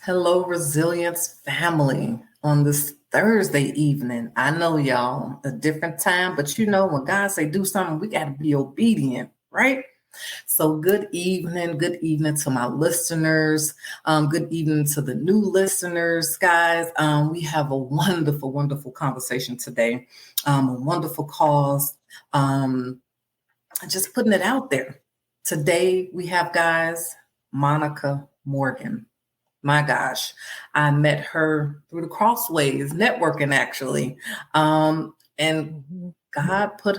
Hello, Resilience family. On this Thursday evening, I know y'all a different time, but when God say do something, we got to be obedient, right? So good evening to my listeners. Good evening to the new listeners, guys. We have a wonderful, wonderful conversation today. A wonderful cause. Just putting it out there. Today we have, guys, Monica Morgan. My gosh, I met her through the Crossways networking, actually. And God put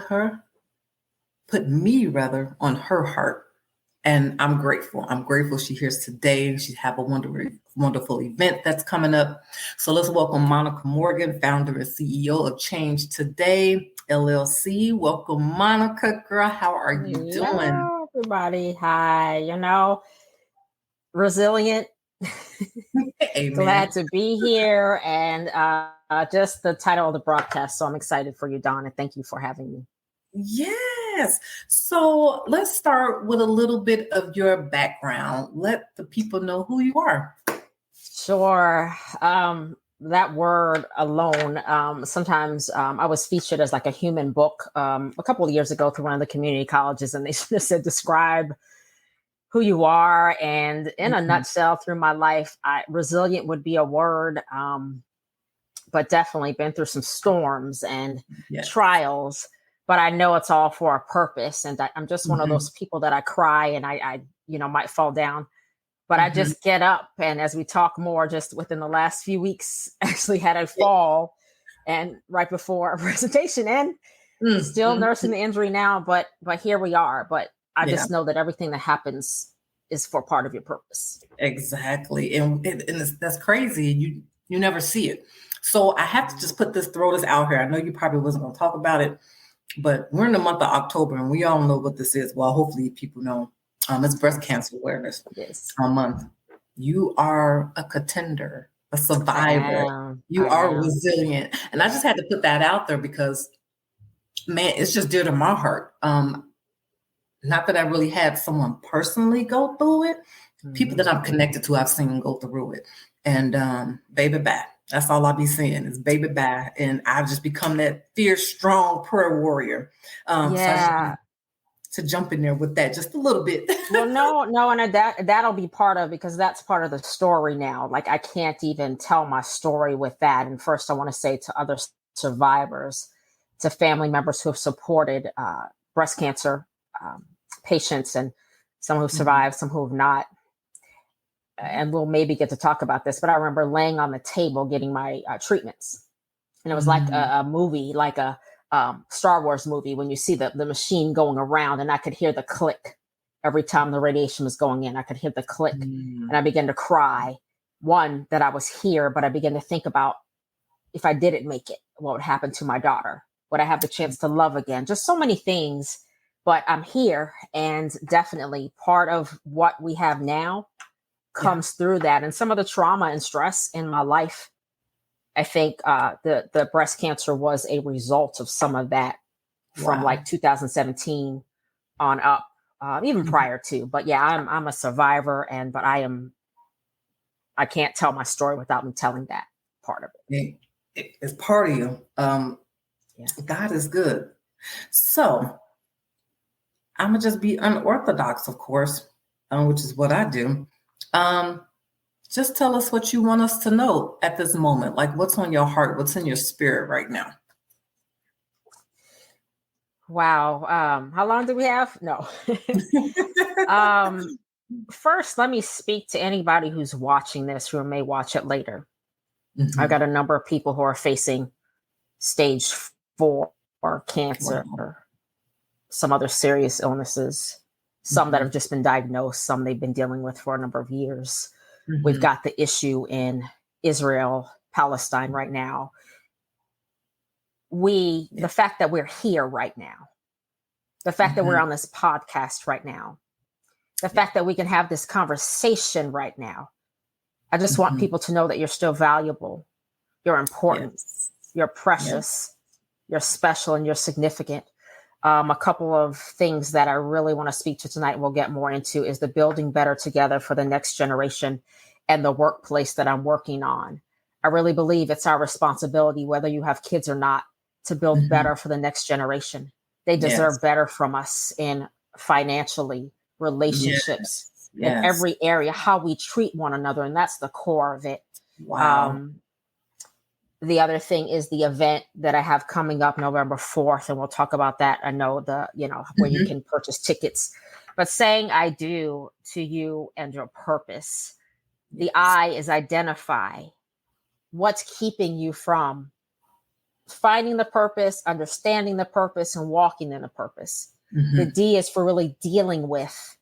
me rather on her heart. And I'm grateful. I'm grateful she hears today. She have a wonderful event that's coming up. So let's welcome Monica Morgan, founder and CEO of Change Today LLC. Welcome, Monica, girl. How are you doing? Hello, everybody. Hi. Resilient. Glad to be here. And just the title of the broadcast. So I'm excited for you, Dawn, and thank you for having me. Yes. So let's start with a little bit of your background. Let the people know who you are. Sure. That word alone, sometimes I was featured as like a human book a couple of years ago through one of the community colleges, and they just said, describe who you are. And in a nutshell, through my life, resilient would be a word, but definitely been through some storms and trials. But I know it's all for a purpose. And I'm just one of those people that I cry and I might fall down, but I just get up. And as we talk more, just within the last few weeks, actually had a fall and right before a presentation, and still nursing the injury now, but here we are. But I just know that everything that happens is for part of your purpose. Exactly. And that's crazy. You never see it. So I have to just throw this out here. I know you probably wasn't going to talk about it, but we're in the month of October and we all know what this is. Well, hopefully people know. It's Breast Cancer Awareness Month. You are a contender, a survivor. You are resilient. And I just had to put that out there because, man, it's just dear to my heart. Not that I really had someone personally go through it. People that I'm connected to, I've seen go through it. And baby bye. That's all I'll be saying is baby bye. And I've just become that fierce, strong prayer warrior. So to jump in there with that just a little bit. Well, no, and that'll be part of, because that's part of the story now. Like I can't even tell my story with that. And first I want to say to other survivors, to family members who have supported breast cancer patients, and some who survived, some who have not. And we'll maybe get to talk about this, but I remember laying on the table getting my treatments. And it was like a movie, like a Star Wars movie, when you see the machine going around, and I could hear the click every time the radiation was going in. I could hear the click and I began to cry. One, that I was here, but I began to think about, if I didn't make it, what would happen to my daughter? Would I have the chance to love again? Just so many things, but I'm here, and definitely part of what we have now comes through that. And some of the trauma and stress in my life, I think the breast cancer was a result of some of that from like 2017 on up, even prior to. But yeah, I'm a survivor, but I can't tell my story without me telling that part of it. It's part of you. God is good. So I'm gonna just be unorthodox, of course, which is what I do. Just tell us what you want us to know at this moment. Like, what's on your heart? What's in your spirit right now? Wow. How long do we have? No. First, let me speak to anybody who's watching this who may watch it later. I've got a number of people who are facing stage 4 cancer, or some other serious illnesses, some that have just been diagnosed, some they've been dealing with for a number of years. We've got the issue in Israel, Palestine right now. The fact that we're here right now, the fact that we're on this podcast right now, the fact that we can have this conversation right now. I just want people to know that you're still valuable. You're important. You're precious. You're special, and you're significant. A couple of things that I really want to speak to tonight, we'll get more into, is the building better together for the next generation. and the workplace that I'm working on. I really believe it's our responsibility, whether you have kids or not, to build better for the next generation. They deserve better from us in financially, relationships, in every area, how we treat one another. And that's the core of it. Wow. The other thing is the event that I have coming up November 4th, and we'll talk about that. I know where you can purchase tickets, but saying I do to you and your purpose. The I is identify what's keeping you from finding the purpose, understanding the purpose, and walking in the purpose. The D is for really dealing with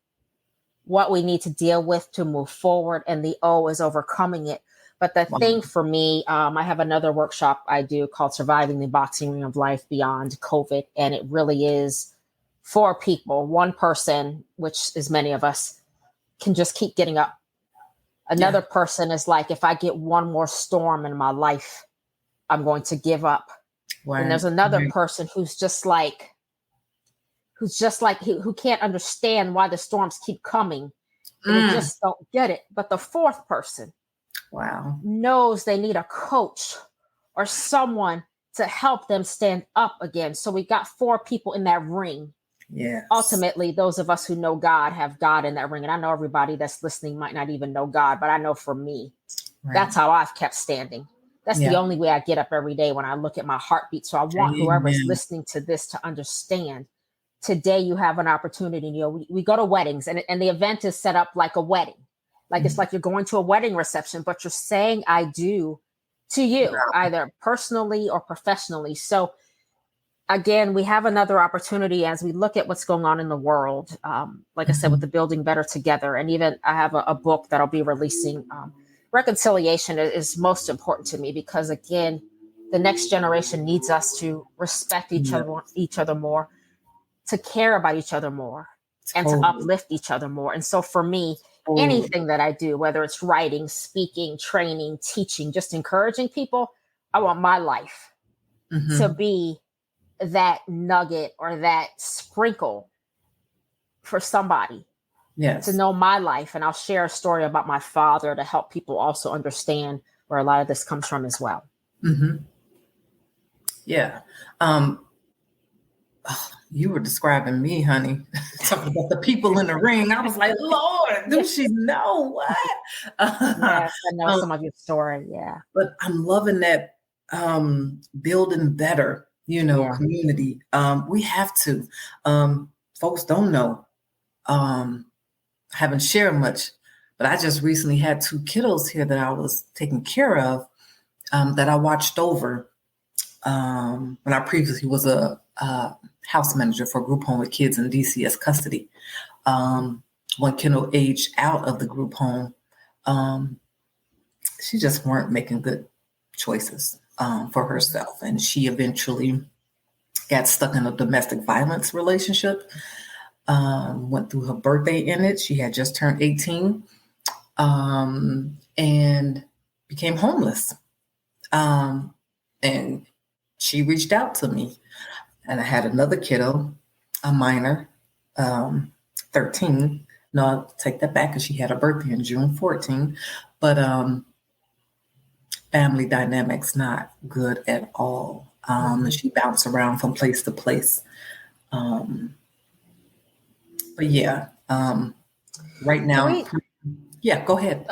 what we need to deal with to move forward. And the O is overcoming it. But the thing for me, I have another workshop I do called Surviving the Boxing Ring of Life Beyond COVID. And it really is for people. One person, which is many of us, can just keep getting up. Another person is like, if I get one more storm in my life, I'm going to give up. And there's another person who's just like, who can't understand why the storms keep coming. And they just don't get it. But the fourth person knows they need a coach or someone to help them stand up again. So we got four people in that ring. Yes. Ultimately, those of us who know God have God in that ring. And I know everybody that's listening might not even know God, but I know for me, that's how I've kept standing. That's the only way I get up every day, when I look at my heartbeat. So I want whoever's listening to this to understand. Today you have an opportunity. We go to weddings, and the event is set up like a wedding. Like it's like you're going to a wedding reception, but you're saying I do to you, either personally or professionally. So again, we have another opportunity as we look at what's going on in the world. Like I said, with the Building Better Together. And even I have a book that I'll be releasing. Reconciliation is most important to me, because again, the next generation needs us to respect each other more, to care about each other more, and to uplift each other more. And so for me, anything that I do, whether it's writing, speaking, training, teaching, just encouraging people, I want my life to be that nugget or that sprinkle for somebody to know my life. And I'll share a story about my father to help people also understand where a lot of this comes from as well. Yeah. You were describing me, honey. Talking about the people in the ring. I was like, Lord, do she know what? Yes, I know some of your story. Yeah. But I'm loving that building better, community. We have to. Folks don't know. Haven't shared much, but I just recently had two kiddos here that I was taking care of, that I watched over when I previously was a house manager for a group home with kids in DCS custody. When Kindle aged out of the group home, she just weren't making good choices for herself. And she eventually got stuck in a domestic violence relationship, went through her birthday in it. She had just turned 18, and became homeless. And she reached out to me. And I had another kiddo, a minor, 13. No, I'll take that back, because she had a birthday in June 14. But family dynamics not good at all. And she bounced around from place to place. But yeah, right now, go ahead.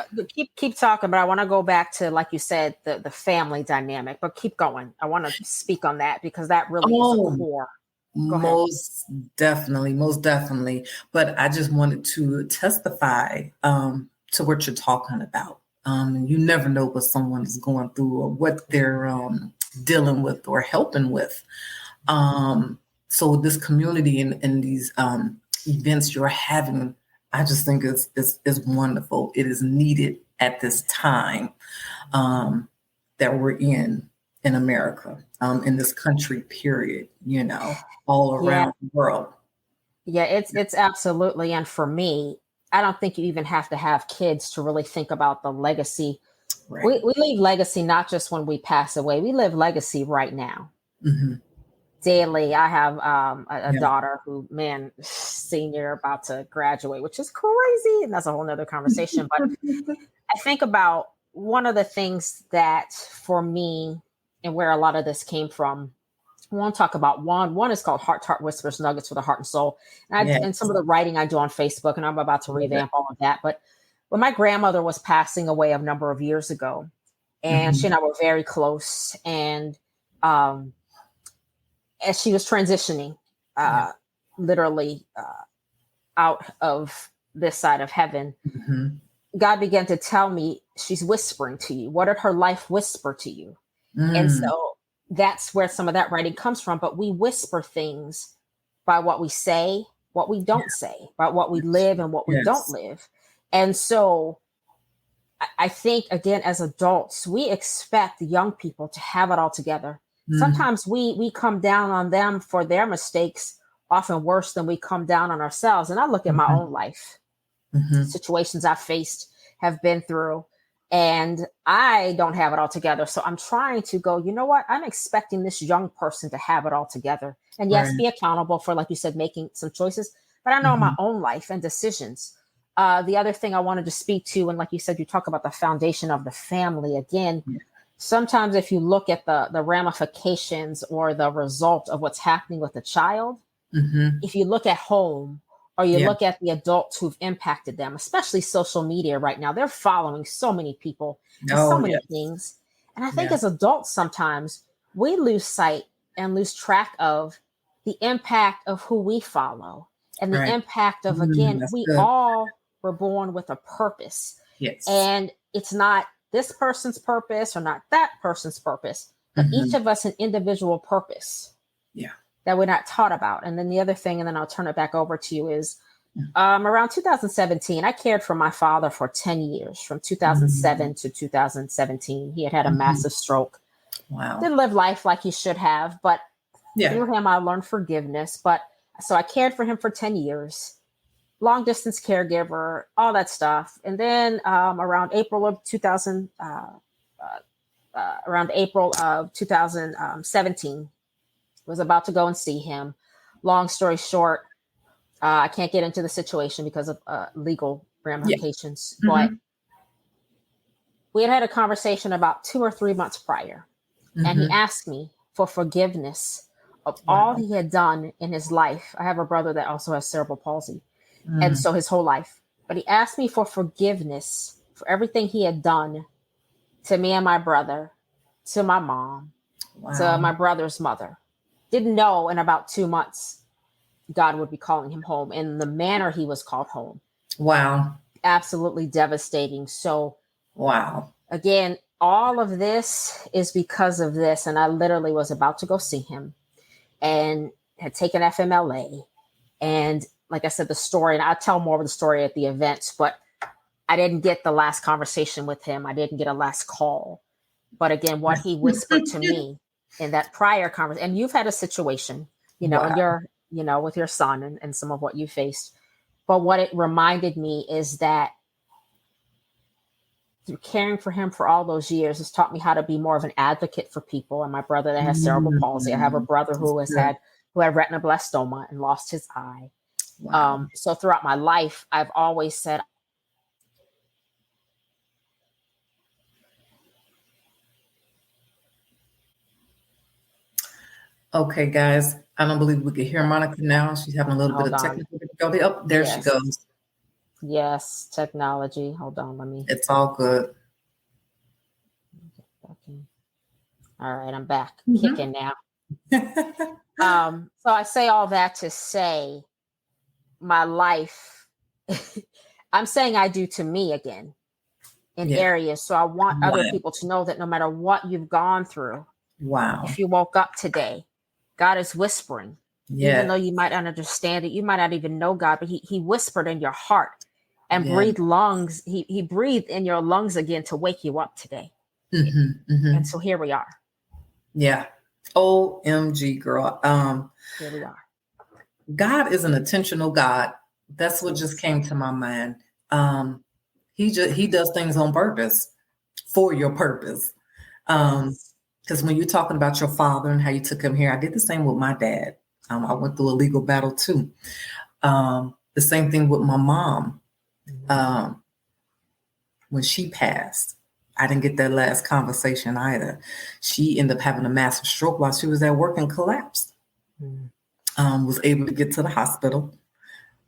Keep talking, but I want to go back to, like you said, the family dynamic, but keep going. I want to speak on that, because that really is a core. Most definitely. But I just wanted to testify to what you're talking about. You never know what someone is going through or what they're dealing with or helping with. So this community and these events you're having, I just think is wonderful. It is needed at this time that we're in America, in this country, period, all around the world. Yeah, it's absolutely. And for me, I don't think you even have to have kids to really think about the legacy. Right. We leave legacy not just when we pass away. We live legacy right now. daily. I have a Yeah. daughter who, man, senior, about to graduate, which is crazy. And that's a whole nother conversation. But I think about one of the things that for me and where a lot of this came from. I want to talk about one. One is called Heart to Heart Whispers, Nuggets for the Heart and Soul. And some of the writing I do on Facebook, and I'm about to revamp all of that. But when my grandmother was passing away a number of years ago, and she and I were very close, and as she was transitioning, literally out of this side of heaven, God began to tell me, she's whispering to you. What did her life whisper to you? And so that's where some of that writing comes from. But we whisper things by what we say, what we don't say, by what we live and what we don't live. And so I think, again, as adults, we expect young people to have it all together. Sometimes we come down on them for their mistakes, often worse than we come down on ourselves. And I look at my own life, situations I've faced, have been through, and I don't have it all together. So I'm trying to go, you know what? I'm expecting this young person to have it all together. And yes, be accountable for, like you said, making some choices. But I know my own life and decisions. The other thing I wanted to speak to, and like you said, you talk about the foundation of the family again. Sometimes if you look at the ramifications or the result of what's happening with the child, if you look at home or you look at the adults who've impacted them, especially social media right now, they're following so many people and so many things. And I think as adults, sometimes we lose sight and lose track of the impact of who we follow and the impact of, again, we all were born with a purpose. And it's not this person's purpose or not that person's purpose, but each of us an individual purpose that we're not taught about. And then the other thing, and then I'll turn it back over to you, is around 2017, I cared for my father for 10 years, from 2007 to 2017. He had a massive stroke. Wow. Didn't live life like he should have, but through him, I learned forgiveness. But so I cared for him for 10 years. Long distance caregiver, all that stuff. And then around April of 2017, was about to go and see him. Long story short, I can't get into the situation because of legal ramifications, but we had a conversation about 2 or 3 months prior, and he asked me for forgiveness of all he had done in his life. I have a brother that also has cerebral palsy. And so his whole life, but he asked me for forgiveness for everything he had done to me and my brother, to my mom, to my brother's mother. Didn't know in about 2 months, God would be calling him home in the manner he was called home. Wow. Absolutely devastating. So, again, all of this is because of this. And I literally was about to go see him and had taken FMLA. And like I said, the story, and I'll tell more of the story at the events, but I didn't get the last conversation with him. I didn't get a last call. But again, what he whispered to me in that prior conversation, and you've had a situation, and you're, with your son and some of what you faced. But what it reminded me is that through caring for him for all those years has taught me how to be more of an advocate for people. And my brother that has cerebral palsy, I have a brother who had retinoblastoma and lost his eye. So throughout my life, I've always said, okay, guys, I don't believe we can hear Monica now. She's having a little bit of technical difficulty. Oh, there she goes. Yes, technology. Hold on, let me. It's all good. All right, I'm back. Kicking now. So I say all that to say my life, I'm saying I do to me again in areas. So I want other people to know that no matter what you've gone through, if you woke up today, God is whispering. Even though you might not understand it, you might not even know God, but he whispered in your heart and breathed lungs. He breathed in your lungs again to wake you up today. And so here we are. Yeah. OMG, girl. Here we are. God is an intentional God. That's what just came to my mind. He does things on purpose for your purpose. Because when you're talking about your father and how you took him here, I did the same with my dad. I went through a legal battle too. The same thing with my mom. When she passed, I didn't get that last conversation either. She ended up having a massive stroke while she was at work and collapsed. Was able to get to the hospital,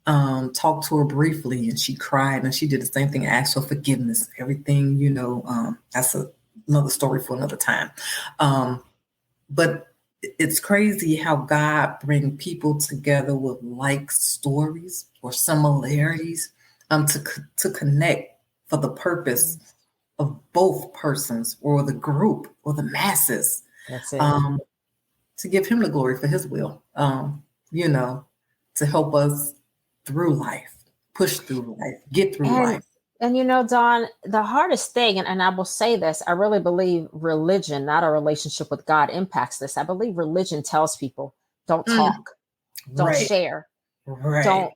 talked to her briefly, and she cried, and she did the same thing, asked for forgiveness, everything, that's another story for another time. But it's crazy how God brings people together with like stories or similarities to connect for the purpose of both persons or the group or the masses. That's it. To give him the glory for his will, to help us through life, push through life, get through life. And Dawn, the hardest thing, and I will say this, I really believe religion, not a relationship with God, impacts this. I believe religion tells people, don't talk, don't share, don't.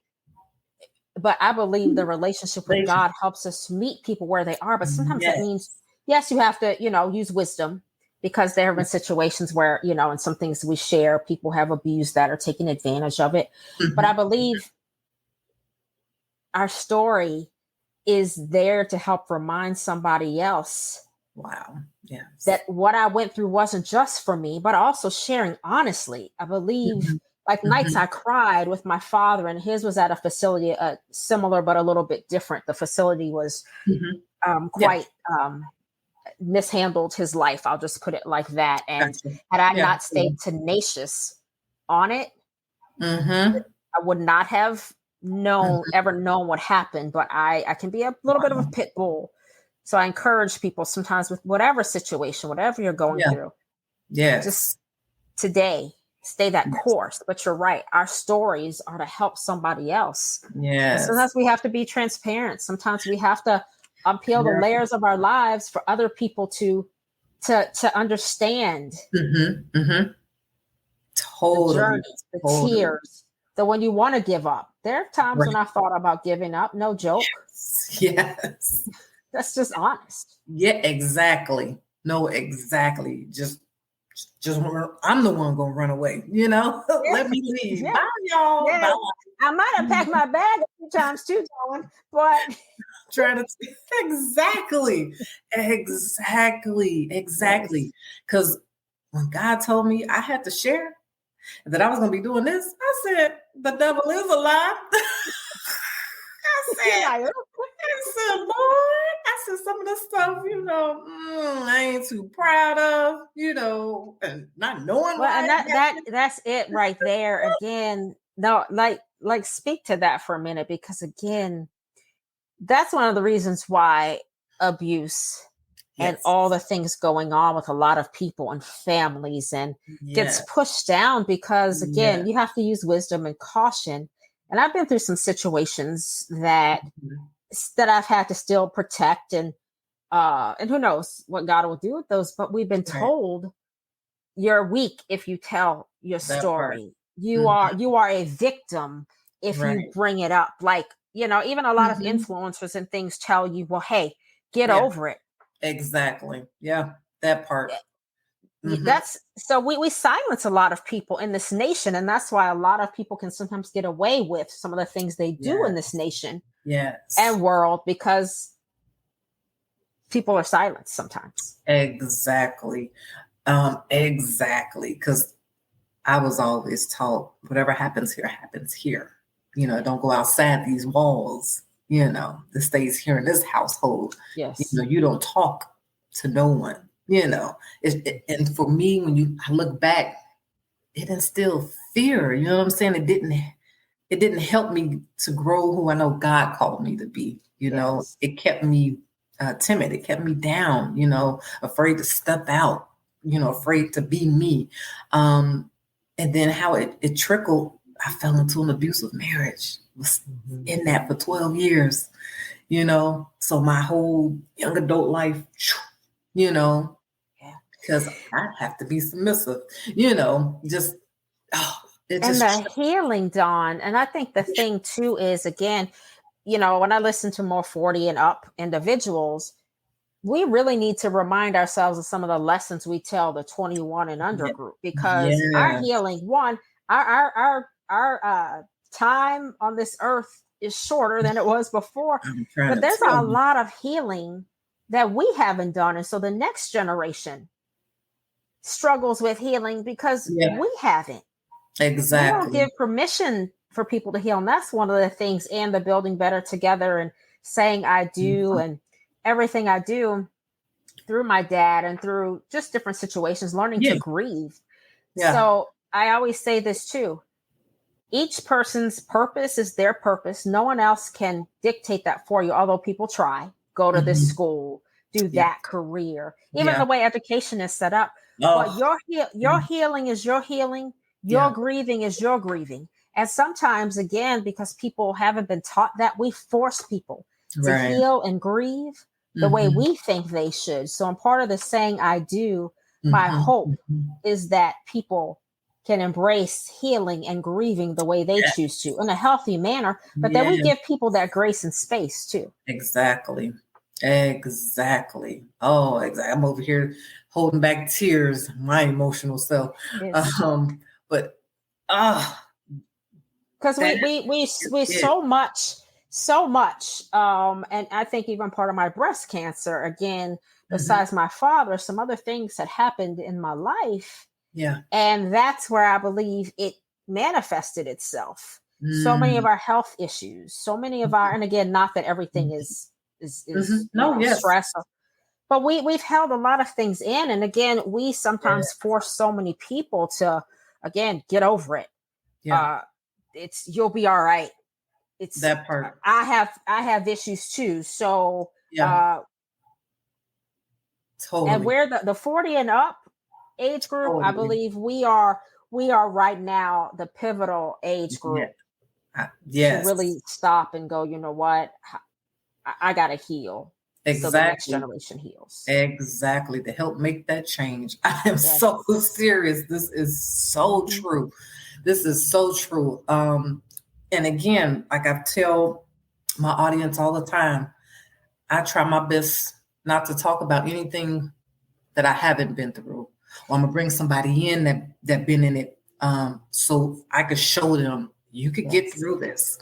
But I believe the relationship with God helps us meet people where they are. But sometimes that means, yes, you have to, use wisdom, because there have been situations where, and some things we share, people have abused that or taken advantage of it. But I believe our story is there to help remind somebody else. Wow. Yes. That what I went through wasn't just for me, but also sharing honestly. I believe nights I cried with my father, and his was at a facility similar, but a little bit different. The facility was quite mishandled his life. I'll just put it like that. And had I not stayed tenacious on it, I would not have ever known what happened. But I can be a little bit of a pit bull. So I encourage people sometimes with whatever situation, whatever you're going through. Yes. Just today, stay that course. But you're right. Our stories are to help somebody else. Yes. Sometimes we have to be transparent. Sometimes we have to unpeel the layers of our lives for other people to understand. Totally. The journey, the tears. So when you want to give up, there are times when I thought about giving up. No joke. Yes. That's just honest. Yeah, exactly. No, exactly. Just I'm the one gonna run away, Let me leave. Bye, y'all. Bye. I might have packed my bag a few times too, Dawn, but trying to exactly. Because when God told me I had to share, that I was gonna be doing this, I said, the devil is alive. I said, Lord, some of the stuff, I ain't too proud of, and not knowing why. And that's it right there. Again, no, like speak to that for a minute, because again, that's one of the reasons why abuse and all the things going on with a lot of people and families and gets pushed down, because again, you have to use wisdom and caution. And I've been through some situations that I've had to still protect, and who knows what God will do with those. But we've been told you're weak if you tell your story. You are a victim if you bring it up. Like, even a lot of influencers and things tell you, well, hey, get over it. Exactly. Yeah, that part. That's so we silence a lot of people in this nation, and that's why a lot of people can sometimes get away with some of the things they do in this nation and world, because people are silenced sometimes. Exactly. Because I was always taught whatever happens here. Don't go outside these walls. This stays here in this household. Yes. You don't talk to no one. And for me, when I look back, it instilled fear. You know what I'm saying? It didn't help me to grow who I know God called me to be. It kept me timid. It kept me down. Afraid to step out. Afraid to be me. And then how it trickled. I fell into an abusive marriage. Was in that for 12 years. So my whole young adult life, because I have to be submissive, just the healing, Dawn. And I think the thing too is, again, when I listen to more 40 and up individuals, we really need to remind ourselves of some of the lessons we tell the 21 and under Yeah. group, because our Yeah. healing, one, our time on this earth is shorter than it was before, I'm trying but to there's tell a you. lot of healing that we haven't done. And so the next generation struggles with healing because Yeah, we haven't. We don't exactly. give permission for people to heal. And that's one of the things, and the building better together and saying I do, Mhm. and everything I do through my dad and through just different situations, learning to Yeah, grieve. yeah. So I always say this too. Each person's purpose is their purpose. No one else can dictate that for you, although people try. Go to this Mhm. school, do Yeah, that career, even yeah. the way education is set up. But Oh, your healing is your healing. Your yeah. grieving is your grieving. And sometimes, again, because people haven't been taught that, we force people to Right. heal and grieve the way Mhm. we think they should. So, I'm part of the saying I do. My Mhm. hope Mhm. is that people can embrace healing and grieving the way they Yeah. choose to in a healthy manner, but that we Yeah. give people that grace and space too. Exactly. Exactly. Oh, exactly. I'm over here holding back tears, my emotional self. Yes. But ah, Because that is we it. so much, and I think even part of my breast cancer, again, Mhm. besides my father, some other things that happened in my life, Yeah. and that's where I believe it manifested itself. So many of Mm. our health issues, so many of our, and again, not that everything Mhm. is No, yes. stress, but we've held a lot of things in, and again, we Yeah. sometimes force so many people to, again, get over it. Yeah. uh it's, you'll be all right. It's, That part. I have issues too. So Yeah. and Totally. we're the 40 and up age group, I Totally. believe we are right now the pivotal age Yeah. group to Yes. really stop and go, you know what, I gotta heal so the next Exactly. generation heals. Exactly. To help make that change. I am so Yes. serious. This is so Hmm. true. This is so true. And again, like I tell my audience all the time, I try my best not to talk about anything that I haven't been through. Or I'm gonna bring somebody in that been in it, so I could show them you could get Yes. through this.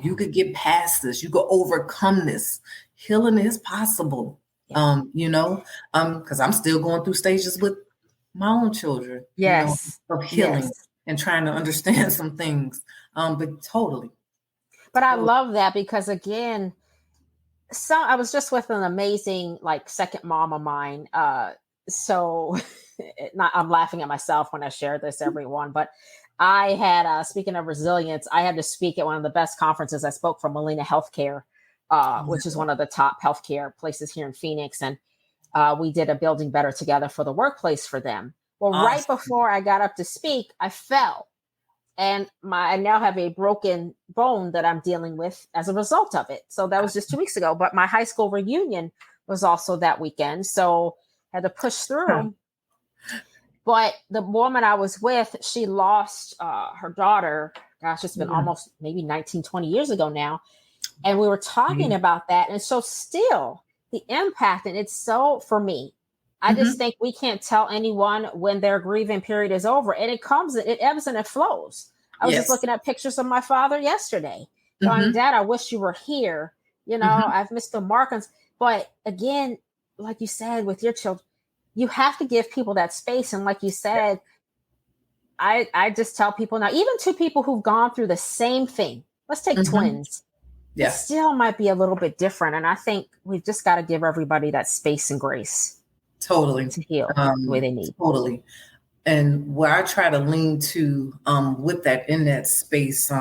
You could get past this. You could overcome this. Healing is possible. Yeah. Because I'm still going through stages with my own children, Yes. of healing Yes. and trying to understand some things. But totally, But I totally. love that because, again, so I was just with an amazing, like, second mom of mine. So not, I'm laughing at myself when I share this, everyone, but I had, speaking of resilience, I had to speak at one of the best conferences. I spoke for Molina Healthcare, which is one of the top healthcare places here in Phoenix. And we did a building better together for the workplace for them. Well, right Awesome. before I got up to speak, I fell, and I now have a broken bone that I'm dealing with as a result of it. So that was just 2 weeks ago. But my high school reunion was also that weekend, so I had to push through. But the woman I was with, she lost her daughter. Gosh, it's been Yeah. almost maybe 19, 20 years ago now. And we were talking Mhm. about that. And so, still, the impact, and it's so, for me, I just Mhm. think we can't tell anyone when their grieving period is over. And it ebbs and it flows. I was just Yes. looking at pictures of my father yesterday, going, Mhm. Dad, I wish you were here. Mhm. I've missed the mark on. But again, like you said, with your children, you have to give people that space. And like you Yeah. said, I just tell people now, even two people who've gone through the same thing, let's take Mhm. twins, it Yeah. still might be a little bit different. And I think we've just got to give everybody that space and grace Totally. to heal the way they need. Totally. And where I try to lean to, with that, in that space,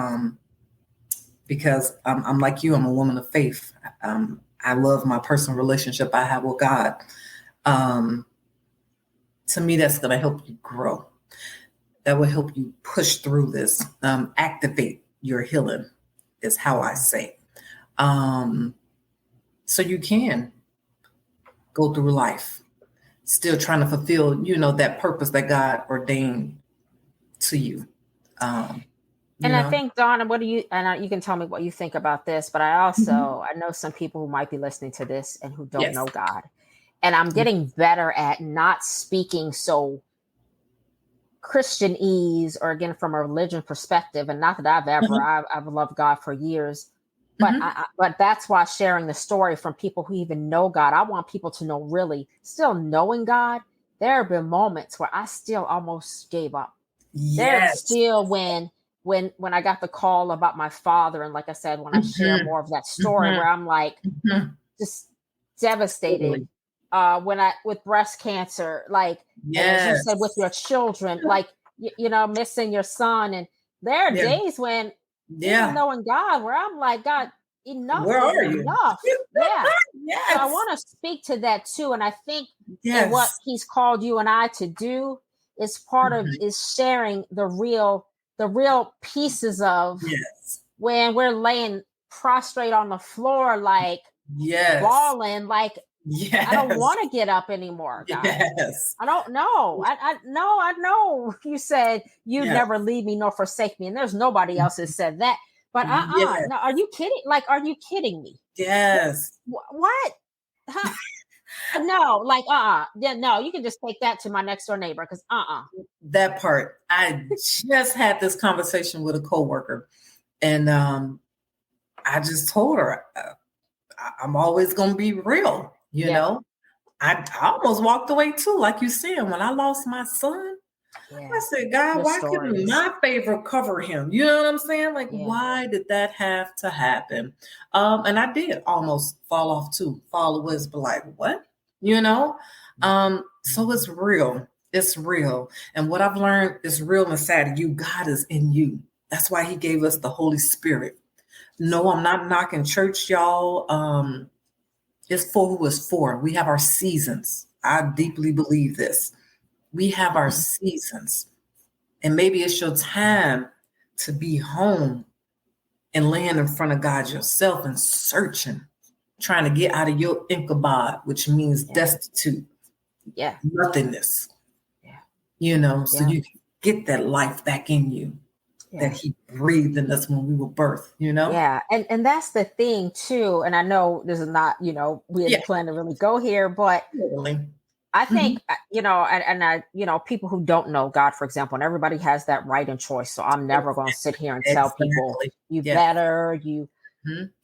because I'm like you, I'm a woman of faith. I love my personal relationship I have with God. Um, to me, that's going to help you grow. That will help you push through this, activate your healing, is how I say. Um, so you can go through life still trying to fulfill, that purpose that God ordained to you. Um, And you I know? think, Donna, what do you, and you can tell me what you think about this, but I Mhm. also, I know some people who might be listening to this and who don't Yes. know God. And I'm getting better at not speaking so Christianese, or again from a religion perspective. And not that Mhm. I've loved God for years, but Mhm. but that's why sharing the story from people who even know God. I want people to know, really still knowing God. There have been moments where I still almost gave up. There is Yes. still when I got the call about my father, and like I said, when I share Mhm. more of that story, Mhm. where I'm like Mhm. just devastated. Totally. When I with breast cancer, like, and as you said with Yes. your children, like missing your son, and there are Yeah. days when even Yeah. knowing God, where I'm like, God, enough Where is are you? enough. Yeah. So I Yes. want to speak to that too. And I think in what Yes. he's called you and I to do is part of Mhm. is sharing the real pieces of Yes. when we're laying prostrate on the floor, like Yes. bawling, like I don't Yes. want to get up anymore, God. Yes. I don't know. I know you said you'd Yeah. never leave me nor forsake me, and there's nobody else that said that. But Yes. no, are you kidding? Like, are you kidding me? Yes. What? Huh? No, like yeah, no, you can just take that to my next door neighbor, because That part. I just had this conversation with a coworker, and I just told her I'm always going to be real. You yeah, know, I almost walked away too, like you said, when I lost my son. I yeah, said, God, your why couldn't stories, my favor cover him? You know what I'm saying? Like, yeah, why did that have to happen? And I did almost fall off too, fall away, but like, what? You know? So it's real. It's real. And what I've learned is real inside of you. God is in you. That's why he gave us the Holy Spirit. No, I'm not knocking church, y'all. It's for who it's for. We have our seasons. I deeply believe this. We have our Mhm. seasons. And maybe it's your time to be home and laying in front of God yourself and searching, trying to get out of your Ichabod, which means Yeah, destitute, yeah, nothingness, yeah, so yeah, you can get that life back in you that yeah. he breathed in us when we were birthed. Yeah, and that's the thing too. And I know this is not, we Yeah, didn't plan to really go here, but totally. I Mhm. think, and I, people who don't know God, for example, and everybody has that right and choice. So I'm never going to sit here and tell people Exactly. you Yes. better,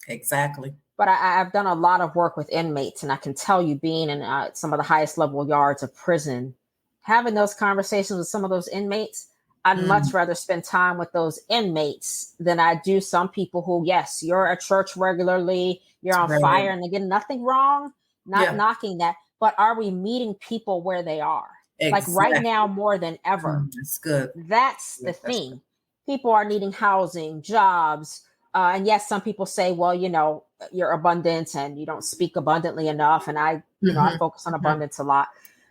Exactly. but I've done a lot of work with inmates, and I can tell you, being in some of the highest level yards of prison, having those conversations with some of those inmates, I'd much Mm, rather spend time with those inmates than I do some people who, yes, you're at church regularly, you're on right. fire, and again, nothing wrong, not Yeah, knocking that, but are we meeting people where they are? Like right exactly. now, more than ever. That's good. That's the That's good. thing. People are needing housing, jobs. And yes, some people say, well, you're abundant and you don't speak abundantly enough. And I Mhm, focus on mhm. abundance a lot.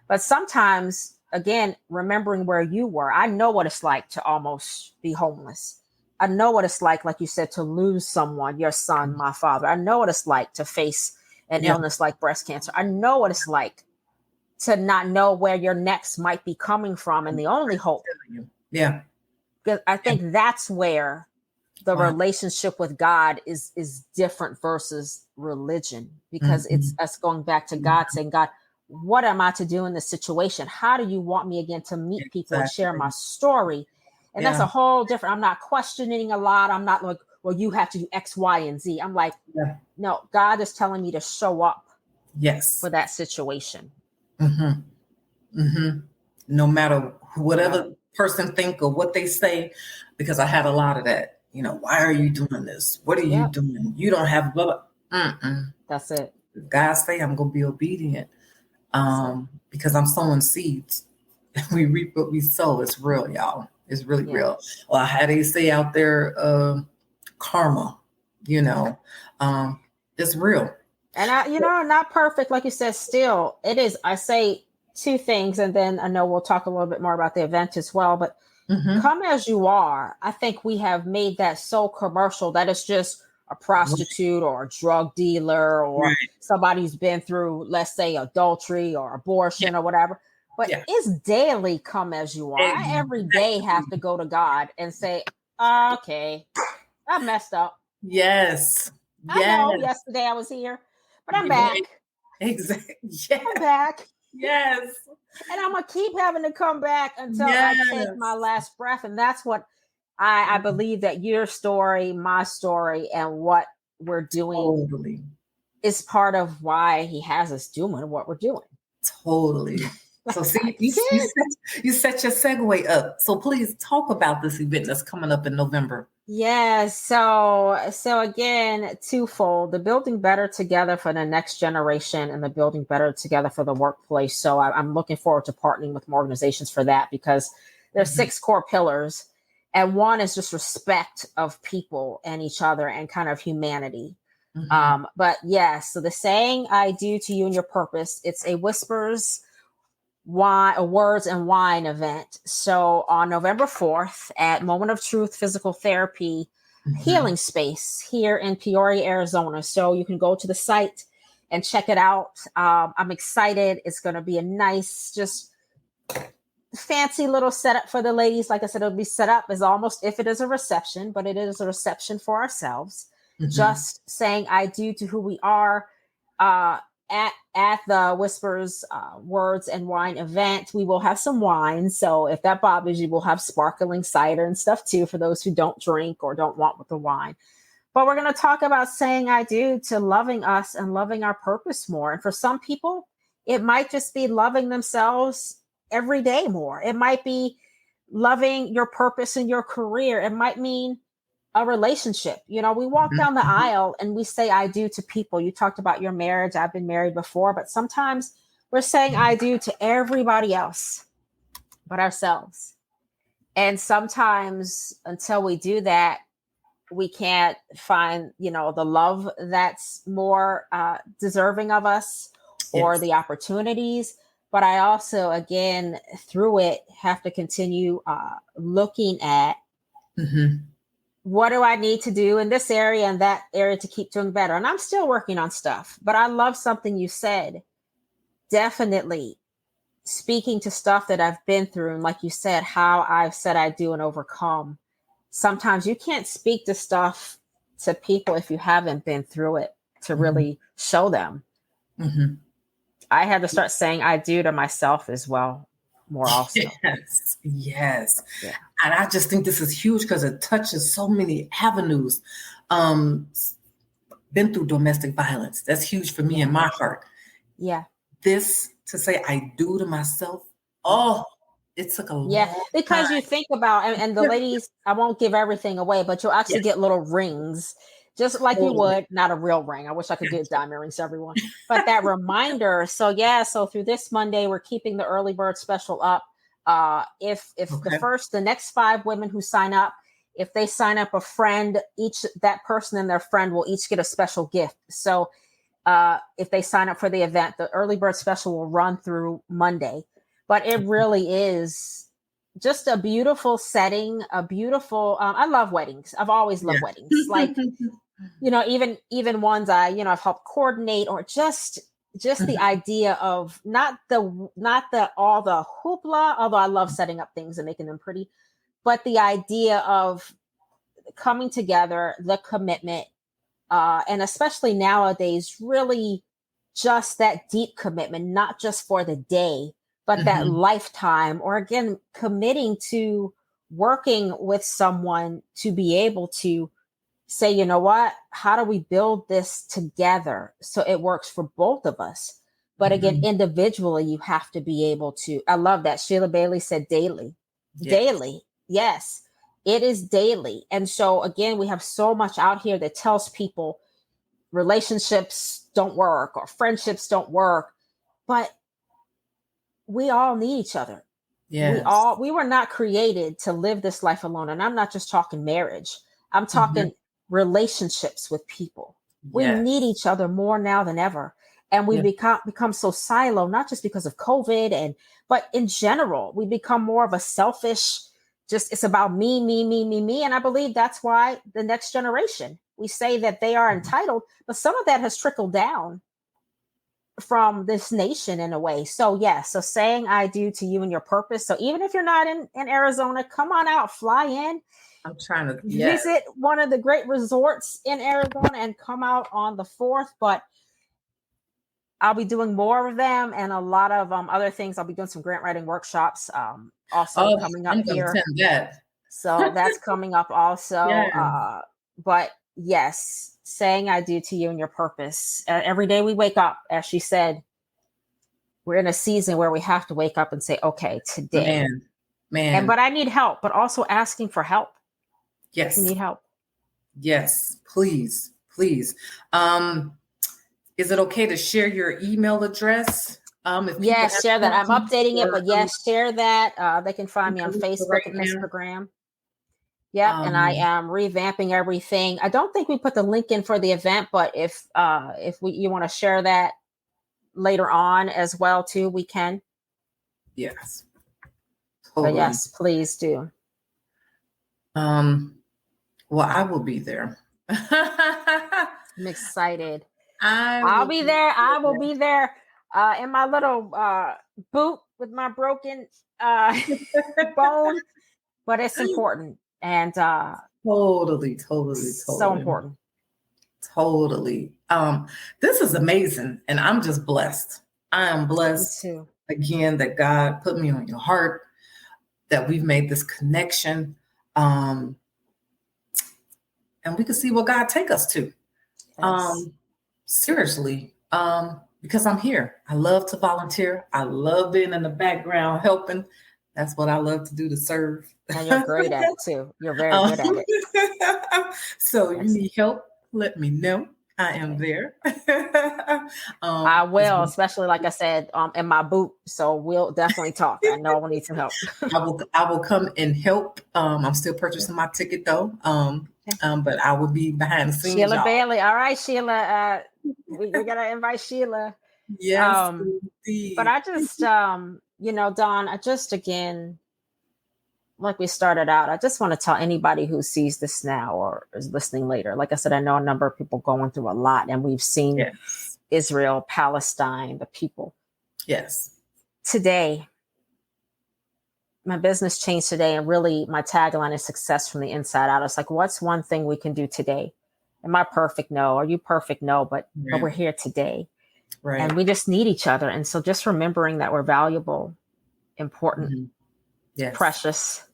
But sometimes, again, remembering where you were, I know what it's like to almost be homeless. I know what it's like you said, to lose someone, your son, my father. I know what it's like to face an Yeah. illness like breast cancer. I know what it's like to not know where your next might be coming from. And the only hope, Yeah. because I Yeah. think that's where the Wow. relationship with God is different versus religion, because it's Mhm. us going back to God, Mhm. saying, God, what am I to do in this situation? How do you want me again to meet people and share my Exactly. story? And that's a Yeah. whole different. I'm not questioning a lot. I'm not like, well, you have to do X, Y, and Z. I'm like, Yeah. no, God is telling me to show up Yes. for that situation. Mhm. Mhm. No matter Yeah. whatever person think or what they say, because I had a lot of that. Why are you doing this? What are you Yep. doing? You don't have blah, blah. Mm-mm. That's it. God say I'm gonna be obedient. That's it. Because I'm sowing seeds. We reap what we sow. It's real, y'all. It's really Yeah. real. Well, how they say out there, karma, you know, um, it's real. And not perfect, like you said, still it is. I say two things, and then I know we'll talk a little bit more about the event as well. But Mm-hmm. come as you are, I think we have made that so commercial that it's just a prostitute or a drug dealer or Right. somebody who's been through, let's say, adultery or Yeah. abortion or whatever. But Yeah. it's daily come as you are. I every day have Exactly. to go to God and say, Okay. I messed up. Yes. I know Yes. yesterday I was here, but I'm Right. back. Exactly. I'm Yes. back. Yes. And I'm gonna keep having to come back until I take my Yes. last breath. And that's what I believe, that your story, my story, and what we're doing Totally. is part of why he has us doing what we're doing. Totally. So see, See it? you set your segue up. So please talk about this event that's coming up in November. Yeah, so again, twofold: the building better together for the next generation, and the building better together for the workplace. So I'm looking forward to partnering with more organizations for that, because there's Mhm. 6 core pillars, and one is just respect of people and each other and kind of humanity. Mhm. But yeah, so the saying "I do to you and your purpose," it's a whispers wine, a words and wine event. So on November 4th at Moment of Truth Physical Therapy Mhm. Healing Space here in Peoria, Arizona. So you can go to the site and check it out. I'm excited. It's going to be a nice, just fancy little setup for the ladies. Like I said, it'll be set up as almost if it is a reception, but it is a reception for ourselves. Mhm. Just saying "I do" to who we are. Uh, at the Whispers Words and Wine event, we will have some wine. So if that bothers you, we'll have sparkling cider and stuff too for those who don't drink or don't want with the wine. But we're going to talk about saying "I do" to loving us and loving our purpose more. And for some people, it might just be loving themselves every day more. It might be loving your purpose in your career. It might mean a relationship. We walk Mhm. down the Mhm. aisle and we say "I do" to people. You talked about your marriage. I've been married before, but sometimes we're saying "I do" to everybody else but ourselves. And sometimes until we do that, we can't find the love that's more deserving of us, or Yes. the opportunities. But I also, again, through it, have to continue looking at Mhm. what do I need to do in this area and that area to keep doing better. And I'm still working on stuff, but I love something you said. Definitely speaking to stuff that I've been through, and like you said, how I've said "I do" and overcome. Sometimes you can't speak to stuff to people if you haven't been through it to Mhm. really show them. Mhm. I had to start saying "I do" to myself as well, more also. Yes. Yes. Yeah. And I just think this is huge because it touches so many avenues. Um, been through domestic violence. That's huge for me Yeah. in my heart. Yeah. This to say "I do" to myself, oh, it took a Yeah. long Because time. you think about, and the ladies, I won't give everything away, but you'll actually Yes, get little rings, just like you totally. would, not a real ring. I wish I could get Gotcha. diamond rings to everyone, but that reminder. So yeah, so through this Monday, we're keeping the early bird special up. If Okay. the next 5 women who sign up, if they sign up a friend, each that person and their friend will each get a special gift. So if they sign up for the event, the early bird special will run through Monday. But it really is just a beautiful setting, a beautiful. I love weddings. I've always loved Yeah. weddings. Like, even ones I've helped coordinate, or just the idea of not the all the hoopla. Although I love setting up things and making them pretty, but the idea of coming together, the commitment, and especially nowadays, really just that deep commitment, not just for the day, but that Mhm. lifetime, or again, committing to working with someone to be able to say, you know what, how do we build this together so it works for both of us? But again, Mhm. individually, you have to be able to. I love that. Sheila Bailey said daily, Yes. daily. Yes, it is daily. And so, again, we have so much out here that tells people relationships don't work or friendships don't work, but we all need each other. Yes. We were not created to live this life alone. And I'm not just talking marriage, I'm Mhm. talking relationships with people. We need Yes. each other more now than ever. And we Yeah. become so silo, not just because of COVID, but in general, we become more of a selfish, just it's about me, me, me, me, me. And I believe that's why the next generation, we say that they are entitled, but some of that has trickled down from this nation in a way. So yeah, so saying "I do" to you and your purpose. So even if you're not in Arizona, come on out, fly in. I'm trying to, yes. visit one of the great resorts in Arizona and come out on the 4th. But I'll be doing more of them and a lot of other things. I'll be doing some grant writing workshops also Oh, coming up I'm going to here. attend that. So that's coming up also. Yeah. But yes, saying I do to you and your purpose. Every day we wake up, as she said, we're in a season where we have to wake up and say, okay, today. Man. But I need help, but also asking for help. Yes. You need help. Yes, please. Is it okay to share your email address? Yes, share that. I'm updating it, but yes, share that. They can find me on Facebook and Instagram. Yep, and I am revamping everything. I don't think we put the link in for the event, but if you want to share that later on as well too, we can. Yes. Totally. But yes, please do. Well, I will be there. I'm excited. I'll be there. I will be there in my little boot with my broken bone, but it's important and totally so important. Totally. This is amazing, and I'm just blessed. I am blessed again that God put me on your heart, that we've made this connection, and we can see what God take us to. Yes. Seriously, because I'm here. I love to volunteer. I love being in the background helping. That's what I love to do, to serve. And you're great at it too. You're very good at it. So you need help, let me know. I am there. I will, especially like I said, in my boot. So we'll definitely talk. I know we'll need some help. I will come and help. I'm still purchasing my ticket though. But I will be behind the scenes. Sheila Bailey. All right, Sheila. We gotta invite Sheila. Yes. But I just Dawn, I just, again, like we started out, I just want to tell anybody who sees this now or is listening later. Like I said, I know a number of people going through a lot, and we've seen Israel, Palestine, the people. Yes. Today, my business changed today, and really my tagline is success from the inside out. It's like, what's one thing we can do today? Am I perfect? No. Are you perfect? No. But we're here today. Right. And we just need each other. And so just remembering that we're valuable, important, precious,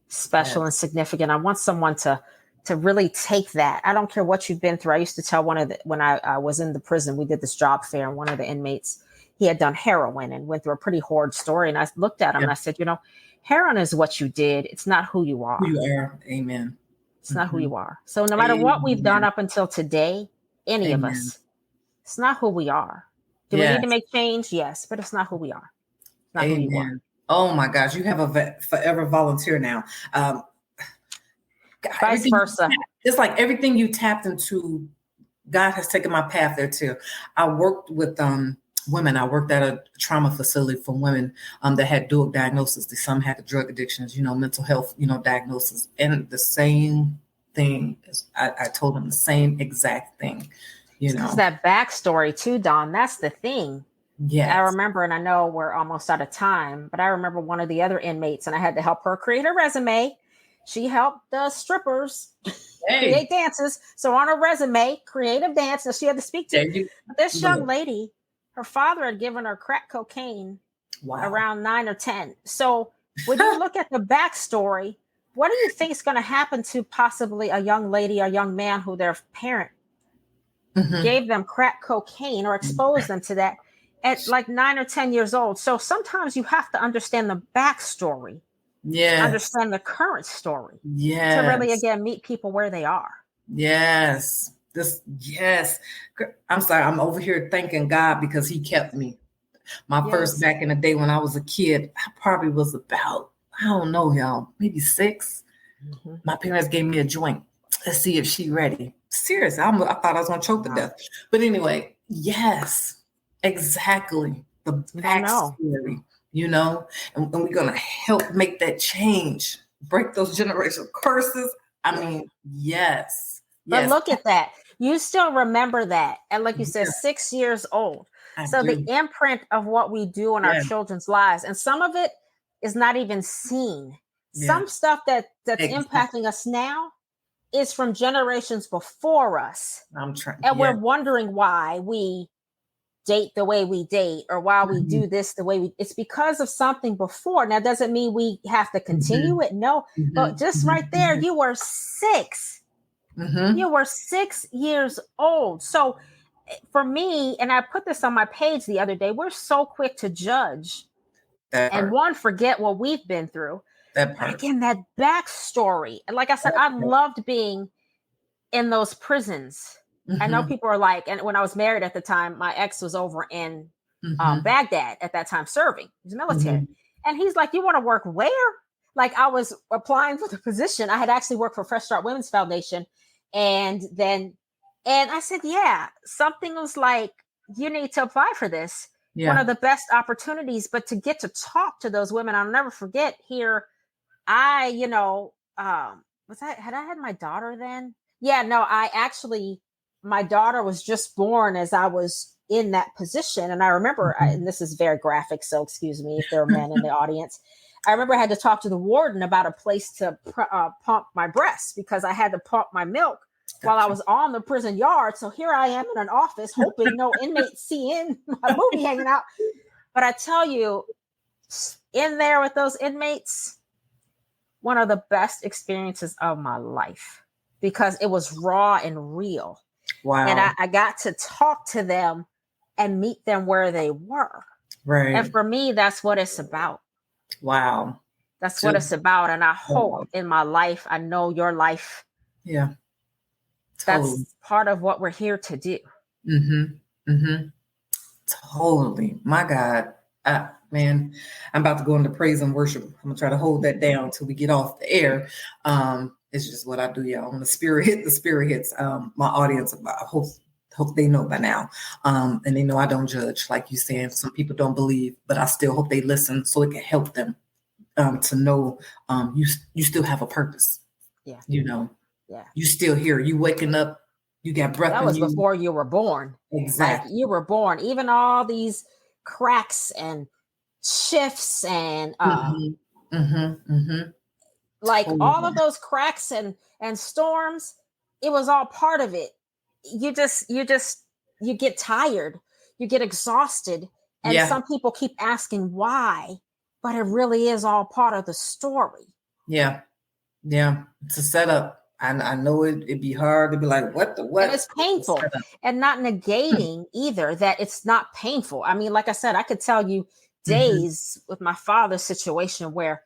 special, and significant. I want someone to really take that. I don't care what you've been through. I used to tell when I was in the prison, we did this job fair, and one of the inmates, he had done heroin and went through a pretty horrid story. And I looked at him and I said, heroin is what you did. It's not who you are. Who you are. Amen. It's not who you are. So no matter what we've done up until today, any of us, it's not who we are. Do we need to make change? Yes, but it's not who we are. It's not who you are. Oh my gosh, you have a forever volunteer now. Vice versa. It's like everything you tapped into, God has taken my path there too. I worked with women. I worked at a trauma facility for women that had dual diagnosis. Some had drug addictions, mental health, diagnosis. And the same thing, I told them the same exact thing, It's that backstory too, Dawn. That's the thing. Yeah, I remember, and I know we're almost out of time, but I remember one of the other inmates, and I had to help her create a resume. She helped the strippers create dances. So on her resume, creative dance, and she had to speak to this young lady. Her father had given her crack cocaine around 9 or 10. So when you look at the backstory, what do you think is going to happen to possibly a young lady or young man who their parent gave them crack cocaine or exposed them to that at like 9 or 10 years old? So sometimes you have to understand the backstory. Understand the current story. To really, again, meet people where they are. Yes. I'm sorry. I'm over here thanking God because he kept me. My first, back in the day when I was a kid, I probably was about, I don't know, y'all, maybe 6. My parents gave me a joint. Let's see if she ready. Seriously, I thought I was going to choke to death. But anyway, yes, exactly. The backstory, and we're going to help make that change, break those generational curses. I mean, yes. But look at that. You still remember that. And like you said, 6 years old. So the imprint of what we do in our children's lives, and some of it is not even seen. Some stuff that's Exactly. impacting us now is from generations before us. I'm trying. And Yeah. we're wondering why we date the way we date or why we Mhm. do this the way it's because of something before. Now, doesn't mean we have to continue Mhm. it. No, but Mhm. just right there, Mhm. you were 6. Mhm. You were 6 years old. So for me, and I put this on my page the other day, we're so quick to judge That and part. one, forget what we've been through. That But part. again, that backstory. And like I said, That I part. loved being in those prisons. I know Mhm. people are like, and when I was married at the time, my ex was over in Mhm. Baghdad at that time serving. He's military. Mhm. And he's like, you want to work where? Like I was applying for the position. I had actually worked for Fresh Start Women's Foundation. And I said, yeah, something was like, you need to apply for this. One Yeah. of the best opportunities, but to get to talk to those women, I'll never forget here. I, had I had my daughter then? Yeah, no, my daughter was just born as I was in that position. And I remember, and Mhm. this is very graphic, so excuse me if there are men in the audience. I remember I had to talk to the warden about a place to pump my breast because I had to pump my milk while I Gotcha. was on the prison yard. So here I am in an office hoping no inmates seeing my booty hanging out. But I tell you, in there with those inmates, one of the best experiences of my life because it was raw and real. And Wow. I got to talk to them and meet them where they were. And Right. for me, that's what it's about. Wow. That's what it's Just about. And I hope wow. in my life, I know your life, Yeah. Totally. that's part of what we're here to do. Mm-hmm. Mm-hmm. Totally. My God. Man, I'm about to go into praise and worship. I'm gonna try to hold that down till we get off the air. It's just what I do, y'all. When the spirit hits my audience. I hope they know by now. And they know I don't judge, like you saying. Some people don't believe, but I still hope they listen so it can help them to know you still have a purpose. Yeah. You know, Yeah. you still here. You waking up, you got breath That in was you. before you were born. Like Exactly. you were born, even all these cracks and shifts and Mm-hmm. Mm-hmm. Mm-hmm. like all Totally. of those cracks and storms, it was all part of it. You get tired, you get exhausted, and Yeah. some people keep asking why, but it really is all part of the story. Yeah. Yeah. It's a setup. I know it'd be hard to be like, what the And what? it's It's a painful, setup. and not negating either that it's not painful. I mean, like I said, I could tell you Mm-hmm. days with my father's situation where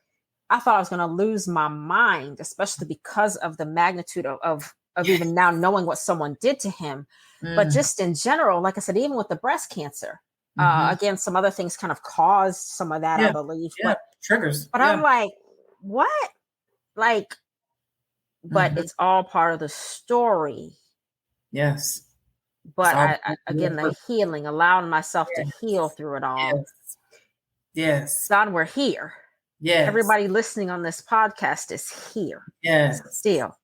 I thought I was going to lose my mind, especially because of the magnitude of Yeah. even now knowing what someone did to him. But Mm. just in general, like I said, even with the breast cancer, Mm-hmm. again, some other things kind of caused some of that, I Yeah. believe. Yeah. Triggers. But I'm Yeah. like, what? Like, but Mm-hmm. it's all part of the story. Yes. It's But all again, the healing, allowing myself to yes. heal through it all. Yes. Yes. God, we're here. Yes. Everybody listening on this podcast is here Yes. still.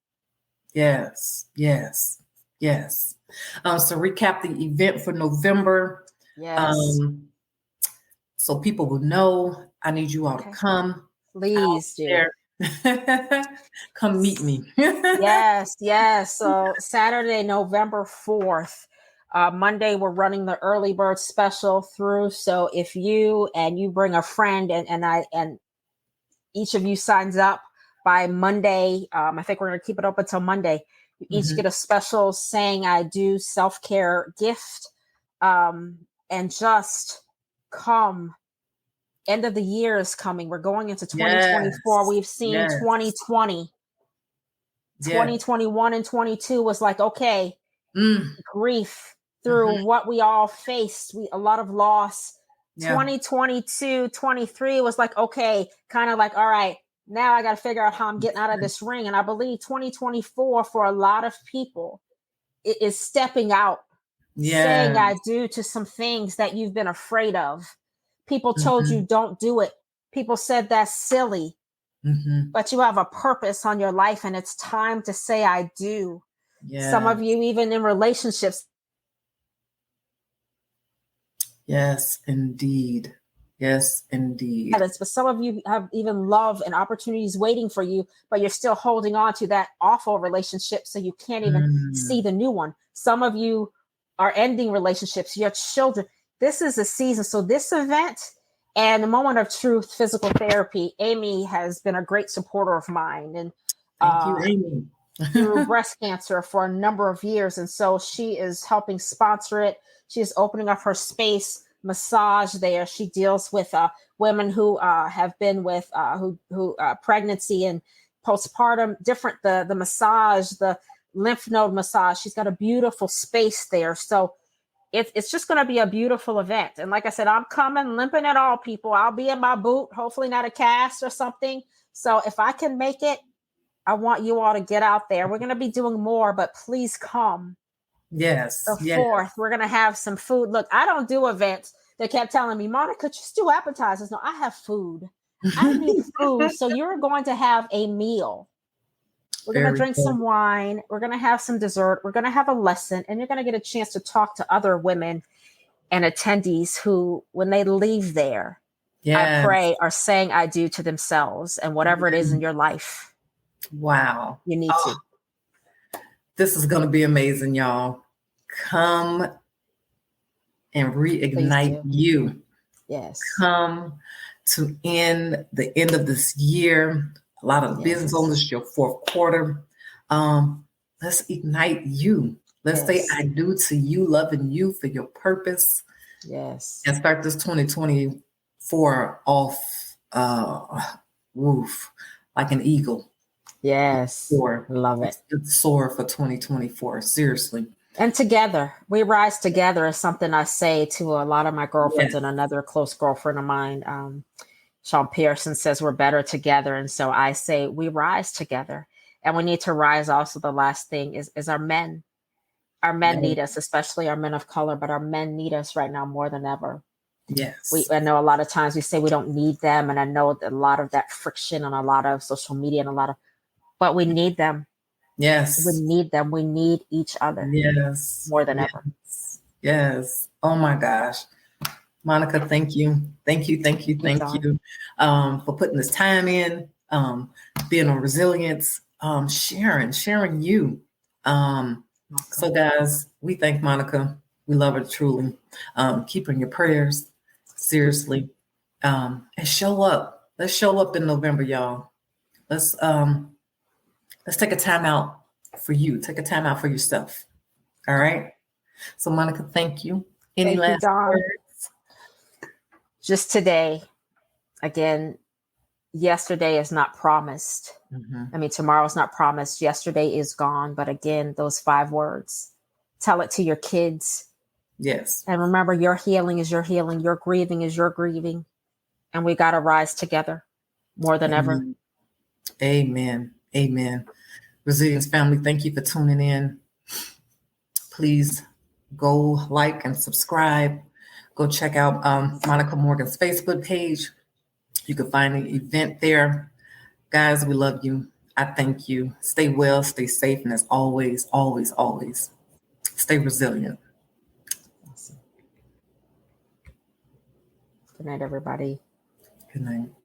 Yes. Yes. Yes. So recap the event for November. Yes. Um, so people will know. I need you all to Okay. come out Please do. there. Come meet me. Yes, yes. So Saturday, November 4th. Monday, we're running the early bird special through. So if you bring a friend and each of you signs up by Monday, I think we're going to keep it up until Monday. You each Mhm. get a special saying I do self-care gift. And just come. End of the year is coming. We're going into 2024. Yes. We've seen Yes. 2020. Yeah. 2021 and 22 was like, okay, Mm. grief through Mhm. what we all faced, a lot of loss. Yeah. 2022, 23 was like, okay, kind of like, all right, now I got to figure out how I'm getting out of this ring. And I believe 2024 for a lot of people is stepping out, saying Yeah. I do to some things that you've been afraid of. People told you Mhm. don't do it. People said that's silly, Mhm. but you have a purpose on your life and it's time to say I do. Some Yeah. of you, even in relationships. Yes, indeed. Yes, indeed. But some of you have even love and opportunities waiting for you, but you're still holding on to that awful relationship, so you can't even see the new one. Some of you are ending relationships, your children. This is a season. So this event and the Moment of Truth physical therapy, Amy has been a great supporter of mine, and Thank you, Amy. through breast cancer for a number of years. And so she is helping sponsor it. She is opening up her space massage there. She deals with women who have been with pregnancy and postpartum, different, the massage, the lymph node massage. She's got a beautiful space there. So it's just going to be a beautiful event. And like I said, I'm coming, limping at all, people. I'll be in my boot, hopefully not a cast or something. So if I can make it, I want you all to get out there. We're going to be doing more, but please come. Yes. The 4th, we're going to have some food. Look, I don't do events. They kept telling me, Monica, just do appetizers. No, I have food. I need food. So you're going to have a meal. We're going to drink some wine. We're going to have some dessert. We're going to have a lesson. And you're going to get a chance to talk to other women and attendees who, when they leave there, I pray, are saying I do to themselves and whatever it is in your life. Wow. You need to. This is going to be amazing, y'all. Come and reignite you. Yes. Come to end the end of this year. A lot of business owners, your 4th quarter. Let's ignite you. Let's say I do to you, loving you for your purpose. Yes. And start this 2024 off roof like an eagle. Yes. Love it. Soar for 2024. Seriously. And together, we rise together is something I say to a lot of my girlfriends, and another close girlfriend of mine, Sean Pearson, says we're better together. And so I say we rise together, and we need to rise. Also, the last thing is our men. Our men need us, especially our men of color, but our men need us right now more than ever. Yes. I know a lot of times we say we don't need them. And I know that a lot of that friction on a lot of social media and but we need them. Yes. We need them. We need each other. Yes. More than ever. Yes. Oh my gosh. Monica, thank you. Thank you for putting this time in, being on resilience, sharing you. So guys, we thank Monica. We love her truly. Keep her in your prayers. Seriously. And show up. Let's show up in November, y'all. Let's take a time out for you. Take a time out for yourself. All right. So Monica, thank you. Any last words? Just today, again, yesterday is not promised. I mean, tomorrow's not promised. Yesterday is gone. But again, those 5 words, tell it to your kids. Yes. And remember, your healing is your healing. Your grieving is your grieving. And we got to rise together more than ever. Amen. Amen. Resilience family, thank you for tuning in. Please go like and subscribe. Go check out Monica Morgan's Facebook page. You can find an event there. Guys, we love you. I thank you. Stay well, stay safe, and as always, always, always, stay resilient. Awesome. Good night, everybody. Good night.